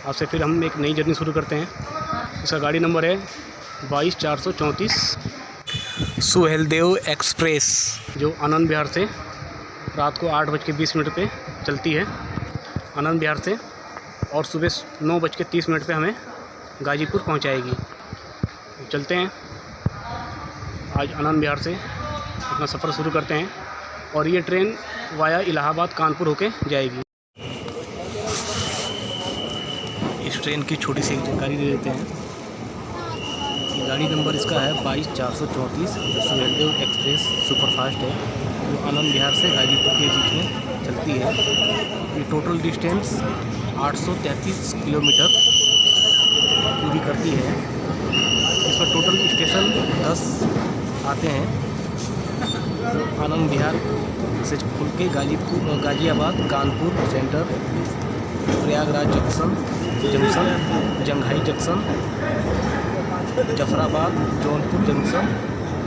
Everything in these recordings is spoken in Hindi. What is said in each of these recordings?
आज से फिर हम एक नई जर्नी शुरू करते हैं। इसका गाड़ी नंबर है 22-434 सुहेलदेव एक्सप्रेस, जो आनंद विहार से रात को 8:20 पे चलती है आनंद विहार से, और सुबह 9:30 पे हमें गाजीपुर पहुंचाएगी। चलते हैं, आज आनंद विहार से अपना सफ़र शुरू करते हैं और ये ट्रेन वाया इलाहाबाद कानपुर होके जाएगी। इस ट्रेन की छोटी सी जानकारी दे देते हैं। गाड़ी नंबर इसका है 22-434 सुहेलदेव एक्सप्रेस सुपरफास्ट है, जो आनंद विहार से गाजीपुर के बीच में चलती है। ये टोटल डिस्टेंस 833 किलोमीटर पूरी करती है। इसमें टोटल स्टेशन 10 आते हैं, जो आनंद विहार से खुल के Ghaziabad, Kanpur centre, Prayagraj junction, Janghai junction, Zafarabad, Jaunpur junction,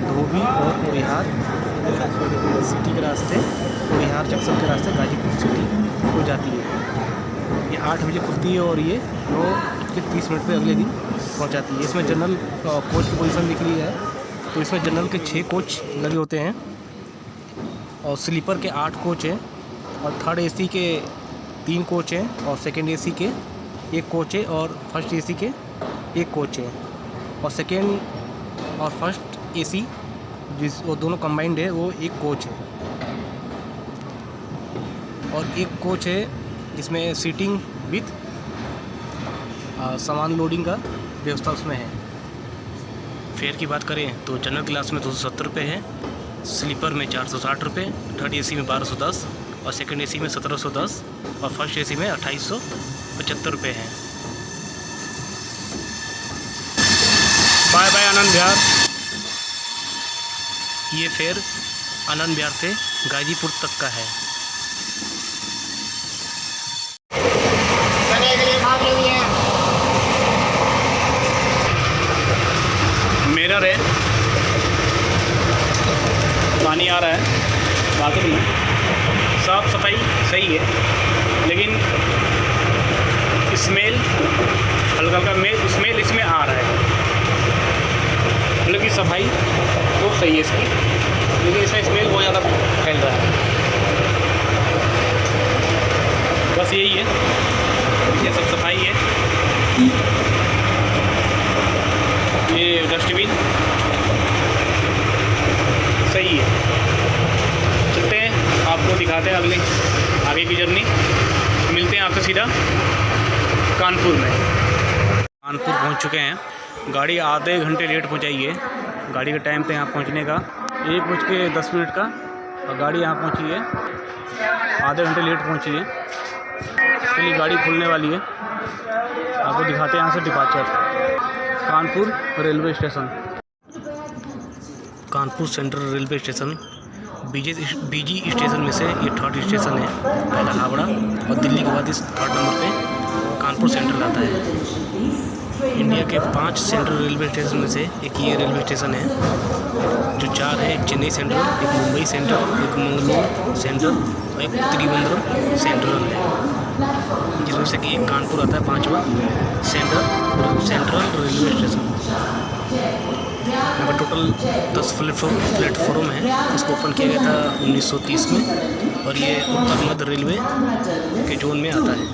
Dobhi और बिहार सिटी के रास्ते, बिहार जंक्शन के रास्ते गाजीपुर सिटी हो जाती है। ये 8 बजे खुलती है और ये 9:30 पे अगले दिन पहुंचाती है। इसमें जनरल कोच की पोजीशन दिख रही है, तो इसमें जनरल के 6 कोच लगे होते हैं और स्लीपर के 8 कोच हैं, और थर्ड एसी के 3 कोच हैं, और सेकेंड एसी के 1 कोच है, और फर्स्ट एसी के 1 कोच है। और सेकेंड और फर्स्ट एसी वो दोनों कंबाइंड है, वो 1 कोच है। और 1 कोच है जिसमें सीटिंग विथ सामान लोडिंग का व्यवस्था उसमें है। फेयर की बात करें तो जनरल क्लास में 270 रुपये है, स्लीपर में 460 रुपये, थर्ड एसी में 1210, और सेकंड एसी में 1710, और फर्स्ट एसी में 2875 रुपये हैं। Bye bye Anand Vihar. ये फेयर आनंद विहार से गाजीपुर तक का है। मिरर है, पानी आ रहा है बाथरूम में, साफ सफाई सही है, लेकिन स्मेल हल्का स्मेल इसमें आ रहा है। मतलब कि सफाई तो सही है इसकी, लेकिन इसमें स्मेल बहुत ज़्यादा फैल रहा है। बस यही है, ये सब सफाई है। ये डस्टबिन सही है। चलते हैं, आपको दिखाते हैं आगे की जर्नी। मिलते हैं आपसे सीधा कानपुर में। कानपुर पहुंच चुके हैं। गाड़ी आधे घंटे लेट पहुंचाई है। गाड़ी के टाइम पे यहाँ पहुंचने का 1:10 का, और गाड़ी यहाँ पहुंची है आधे घंटे लेट पहुंची है। चलिए गाड़ी खुलने वाली है, आपको दिखाते हैं यहाँ से departure. Kanpur railway station, Kanpur central railway station BG station में से ये 3rd स्टेशन है। पहला हावड़ा, और दिल्ली के बाद इस 3rd नंबर पे कानपुर सेंट्रल आता है। इंडिया के 5 सेंट्रल रेलवे स्टेशन में से एक ये रेलवे स्टेशन है, जो 4 है। एक चेन्नई सेंट्रल, एक मुंबई सेंट्रल, एक मंगलोर सेंट्रल, और एक त्रिवेंद्रम सेंट्रल है, जिसमें से कि एक कानपुर आता है 5वां सेंट्रल रेलवे स्टेशन। यहाँ पर टोटल 10 प्लेटफॉर्म है। इसको ओपन किया गया था 1930 में, और ये उत्तर मध्य रेलवे के जोन में आता है।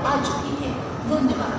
आ चुकी है। धन्यवाद।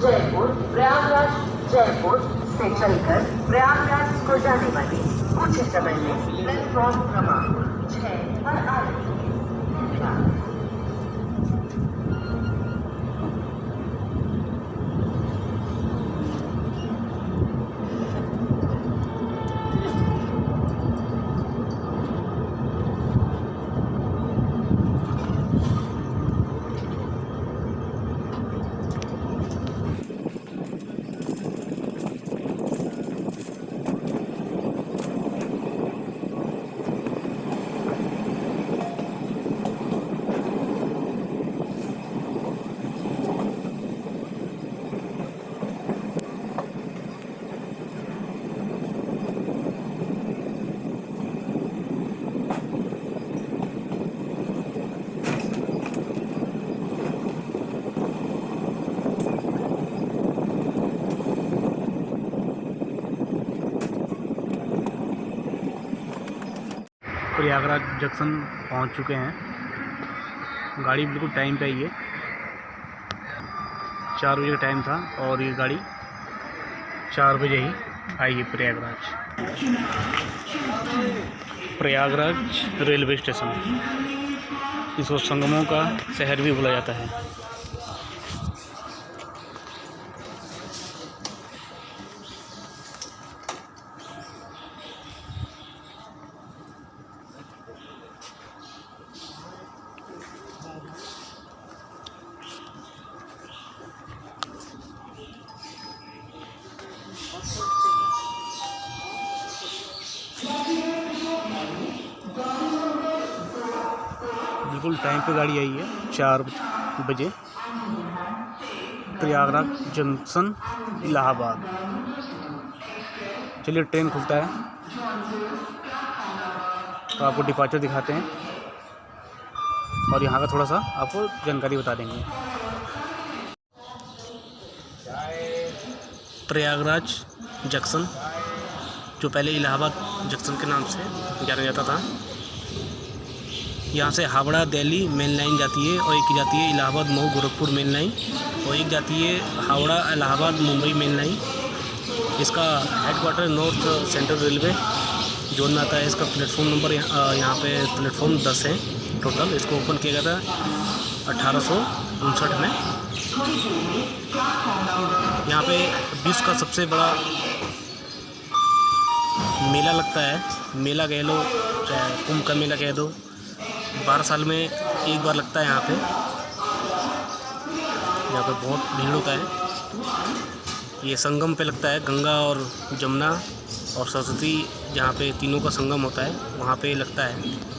जयपुर प्रयागराज जयपुर से चलकर प्रयागराज को जाने वाली कुछ समय में प्लेटफॉर्म क्रमांक 6 पर आ रही है। प्रयागराज जंक्शन पहुंच चुके हैं। गाड़ी बिल्कुल टाइम पे आई है, 4 बजे का टाइम था और ये गाड़ी 4 बजे ही आई है प्रयागराज रेलवे स्टेशन। इसको संगमों का शहर भी बोला जाता है। बिल्कुल टाइम पे गाड़ी आई है, 4 बजे। प्रयागराज जंक्शन इलाहाबाद। चलिए ट्रेन खुलता है तो आपको डिपार्चर दिखाते हैं और यहाँ का थोड़ा सा आपको जानकारी बता देंगे। प्रयागराज जंक्शन, जो पहले इलाहाबाद जंक्शन के नाम से जाना जाता था, यहाँ से हावड़ा दिल्ली मेन लाइन जाती है और एक जाती है इलाहाबाद मऊ गोरखपुर मेन लाइन और एक जाती है हावड़ा इलाहाबाद मुंबई मेन लाइन। इसका headquarter north central railway zone में आता है। इसका प्लेटफॉर्म नंबर यहाँ पे प्लेटफॉर्म 10 है टोटल। इसको ओपन किया गया था 1859 में। यहाँ पे विश्व का सबसे बड़ा मेला लगता है। मेला कह लो चाहे कुंभ का मेला कह दो, 12 साल में एक बार लगता है यहाँ पे बहुत भीड़ होता है। ये संगम पे लगता है, गंगा और जमुना और सरस्वती जहाँ पे तीनों का संगम होता है वहाँ पे लगता है।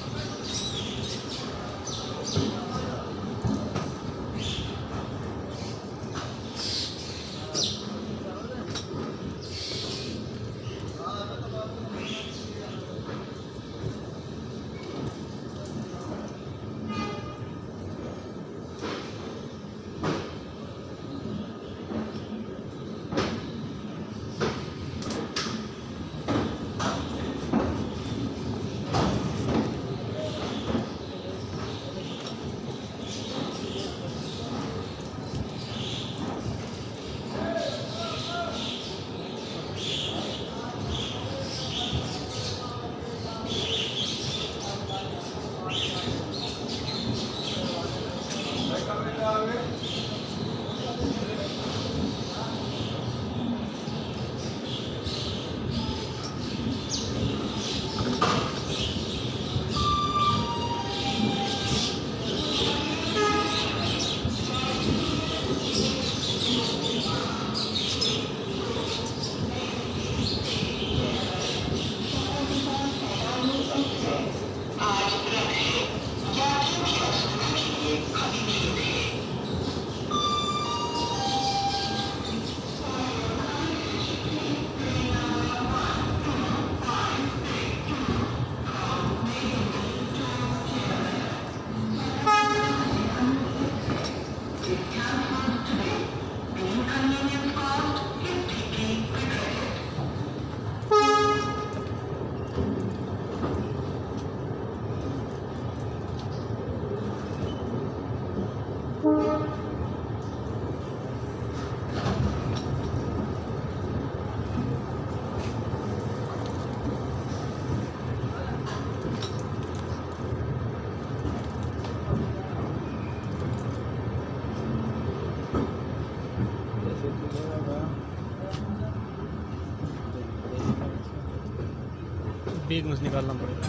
बैग में से निकालना पड़ेगा।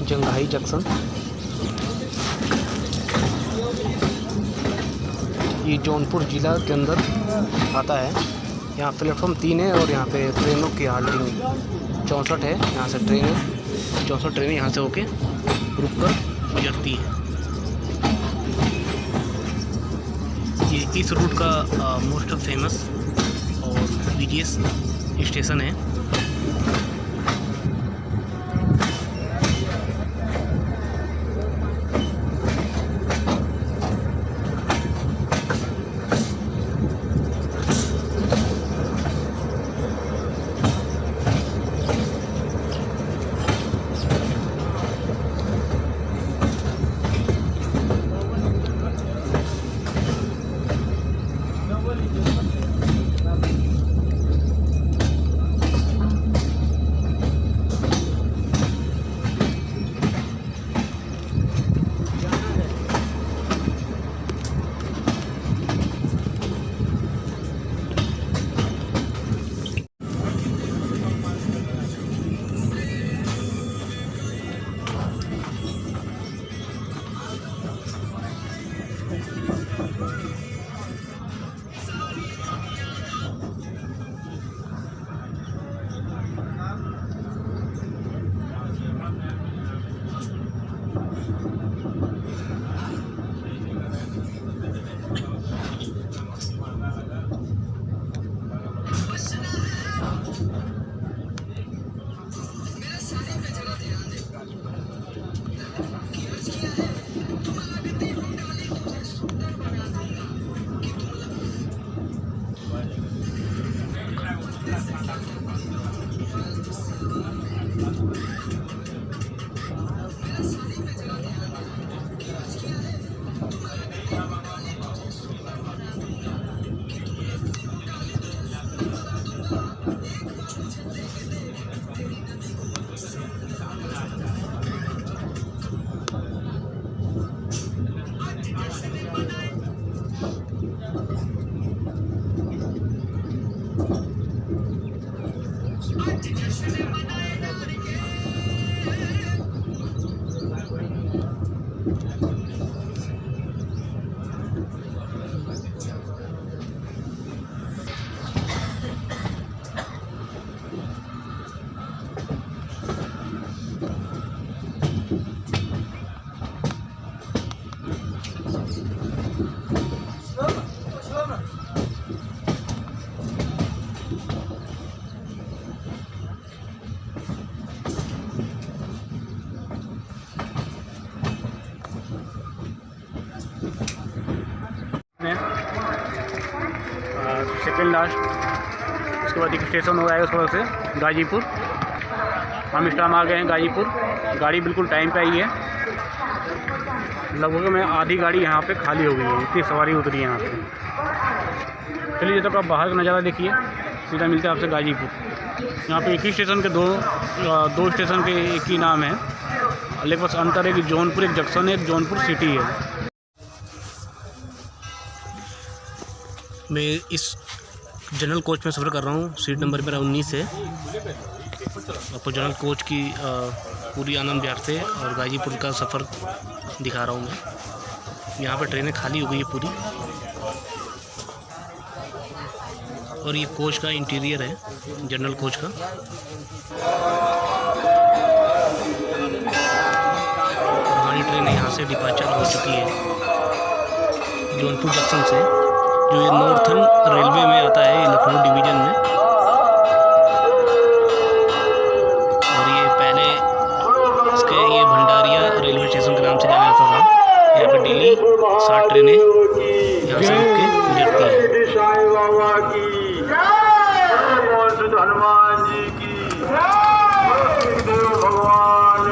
जंघई जंक्शन, ये जौनपुर ज़िला के अंदर आता है। यहाँ प्लेटफॉर्म 3 है और यहाँ पे ट्रेनों की हाल्टिंग 64 है। यहाँ से ट्रेन है, 64 ट्रेनें यहाँ से होके रुक कर गुजरती हैं। ये इस रूट का मोस्ट फेमस और बिजीएस्ट स्टेशन है। सेकेंड लास्ट, उसके बाद एक स्टेशन हो आएगा उस तरफ से गाजीपुर। हम इस टाइम आ गए हैं गाजीपुर। गाड़ी बिल्कुल टाइम पे आई है। लगभग में आधी गाड़ी यहाँ पे खाली हो गई है, इतनी सवारी उतरी है यहाँ पे। चलिए जब तक आप बाहर का नज़ारा देखिए, सीधा मिलते हैं आपसे गाजीपुर। यहाँ पे एक ही स्टेशन के दो स्टेशन के एक ही नाम है, लेकिन बस अंतर है कि जौनपुर एक जंक्शन है, एक जौनपुर सिटी है। मैं इस जनरल कोच में सफ़र कर रहा हूँ। सीट नंबर मेरा 19 है। आपको जनरल कोच की पूरी आनंद विहार से और गाजीपुर का सफ़र दिखा रहा हूँ मैं। यहाँ पर ट्रेनें खाली हो गई है पूरी। और ये कोच का इंटीरियर है, जनरल कोच का। हमारी ट्रेन यहाँ से डिपार्चर हो चुकी है जौनपुर जंक्शन से, जो ये नॉर्थर्न रेलवे में आता है, लखनऊ डिवीज़न में। और ये पहले इसके ये भंडारिया रेलवे स्टेशन के नाम से जाना जाता था। यहाँ पे डेली 60 ट्रेनें यहाँ से रुक के गुजरती हैं। हनुमान जी की, भगवान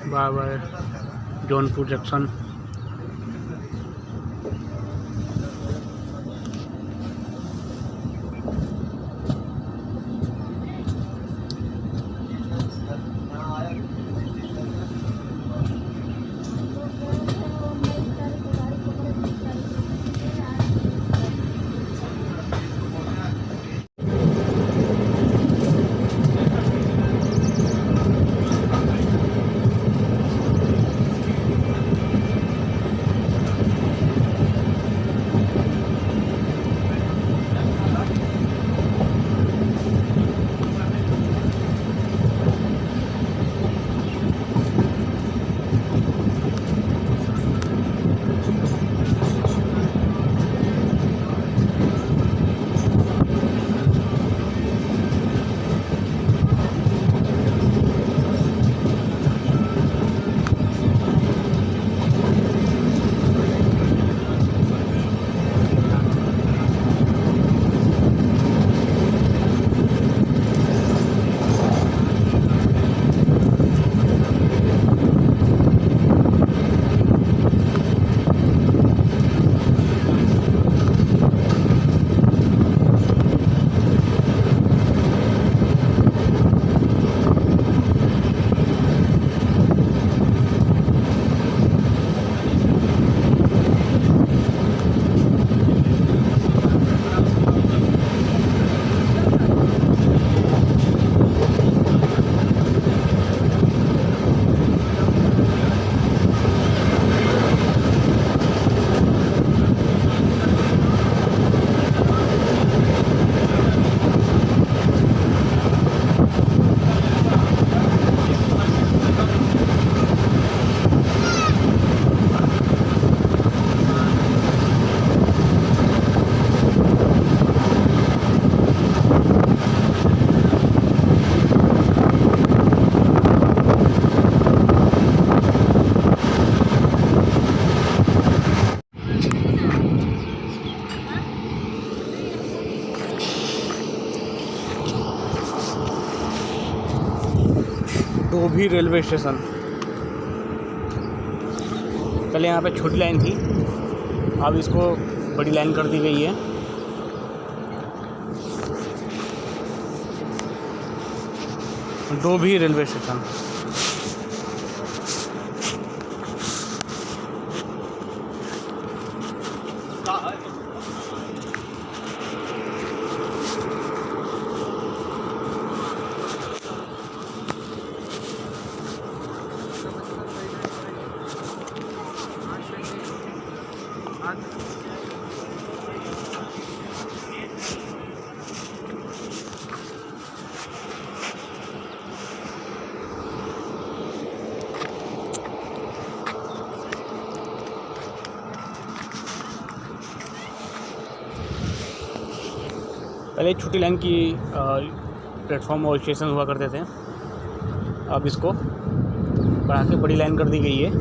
बाय बाय Jaunpur junction. Dobhi railway station. पहले यहाँ पे छोटी लाइन थी, अब इसको बड़ी लाइन कर दी गई है। Dobhi railway station. पहले छोटी लाइन की प्लेटफॉर्म और स्टेशन हुआ करते थे, अब इसको बढ़ा के बड़ी लाइन कर दी गई है।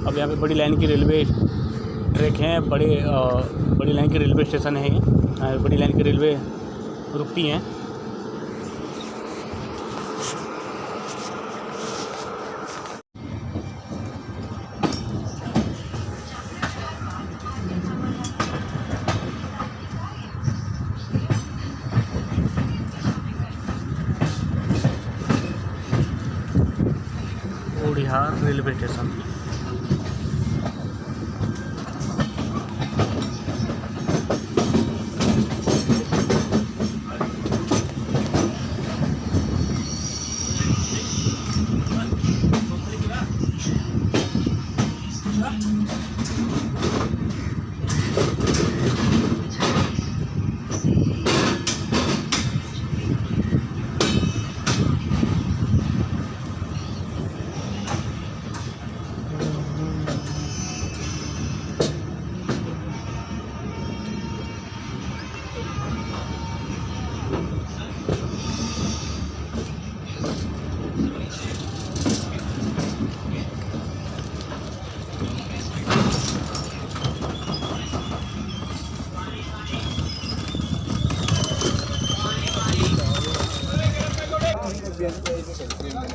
अब यहाँ पे बड़ी लाइन की रेलवे ट्रैक हैं, बड़ी लाइन की रेलवे स्टेशन है, बड़ी लाइन की रेलवे रुकती हैं। Bihar railway station.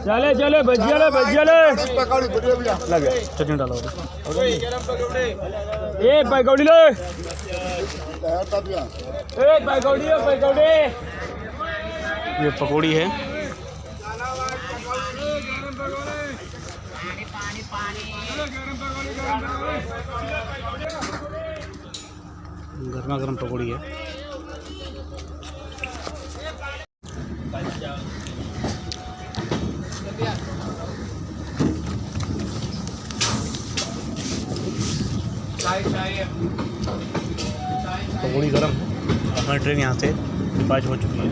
चले चले भजिया लगे चटनी डालो एक पकौड़ी ले एक पकौड़ी ये पकौड़ी है। गर्मा गर्म पकौड़ी है। पकौड़ी गर्म है। हमारी ट्रेन यहाँ से डिपार्ट हो चुकी है।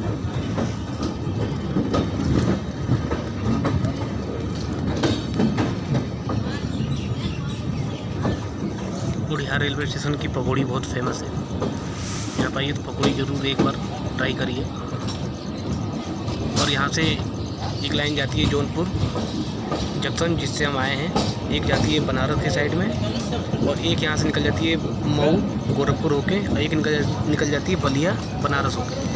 बिहार रेलवे स्टेशन की पकौड़ी बहुत फेमस है। यहाँ पर आइए तो पकौड़ी ज़रूर एक बार ट्राई करिए। और यहाँ से एक लाइन जाती है जौनपुर जंक्शन, जिससे हम आए हैं। एक जाती है बनारस के साइड में, और एक यहाँ से निकल जाती है मऊ गोरखपुर होके, और एक निकल जाती है बलिया बनारस होके।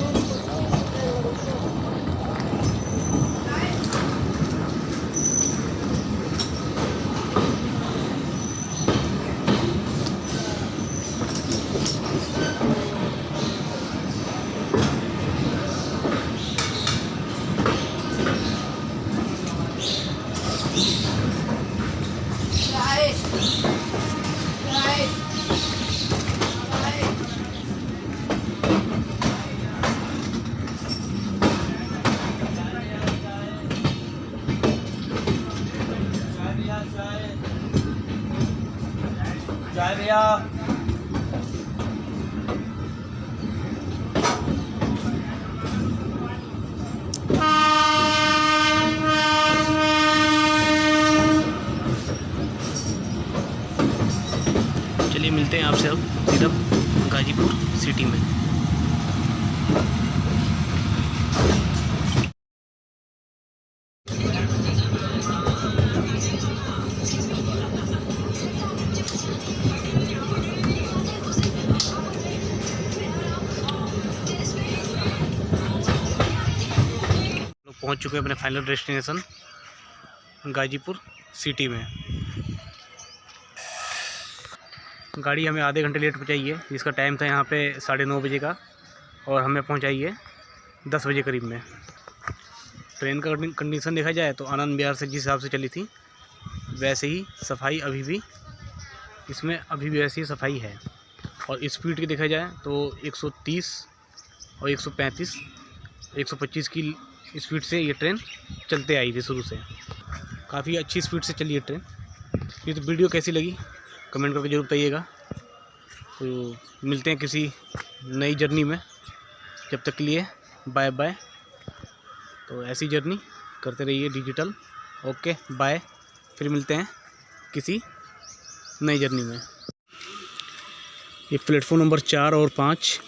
चाय भैया। चलिए मिलते हैं आपसे अब सीधा गाजीपुर सिटी में। पहुंच चुके हैं अपने फाइनल डेस्टिनेशन गाजीपुर सिटी में। गाड़ी हमें आधे घंटे लेट पहुंचाई है, जिसका टाइम था यहाँ पे 9:30 बजे का, और हमें पहुंचाई है 10 बजे करीब में। ट्रेन का कंडीशन देखा जाए तो आनंद विहार से जिस हिसाब से चली थी वैसे ही सफाई अभी भी वैसी ही सफाई है। और स्पीड की देखा जाए तो 130 और 135 125 की स्पीड से ये ट्रेन चलते आई थी शुरू से। काफ़ी अच्छी स्पीड से चली है ट्रेन। ये तो वीडियो कैसी लगी कमेंट करके जरूर बताइएगा। तो मिलते हैं किसी नई जर्नी में, जब तक के लिए बाय बाय। तो ऐसी जर्नी करते रहिए डिजिटल। ओके बाय, फिर मिलते हैं किसी नई जर्नी में। ये प्लेटफॉर्म नंबर 4 और 5,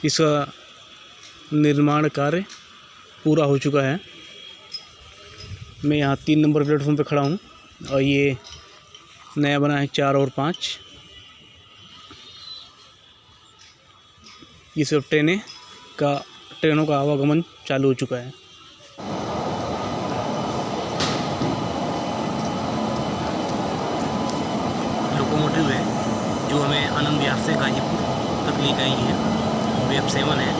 इसका निर्माण कार्य पूरा हो चुका है। मैं यहाँ 3 नंबर प्लेटफॉर्म पे खड़ा हूँ और ये नया बना है 4 और 5। ये सब ट्रेनों का आवागमन चालू हो चुका है। लोकोमोटिव है जो हमें आनंद विहार से गाजीपुर तक लेकर आई है, वेब 7 है।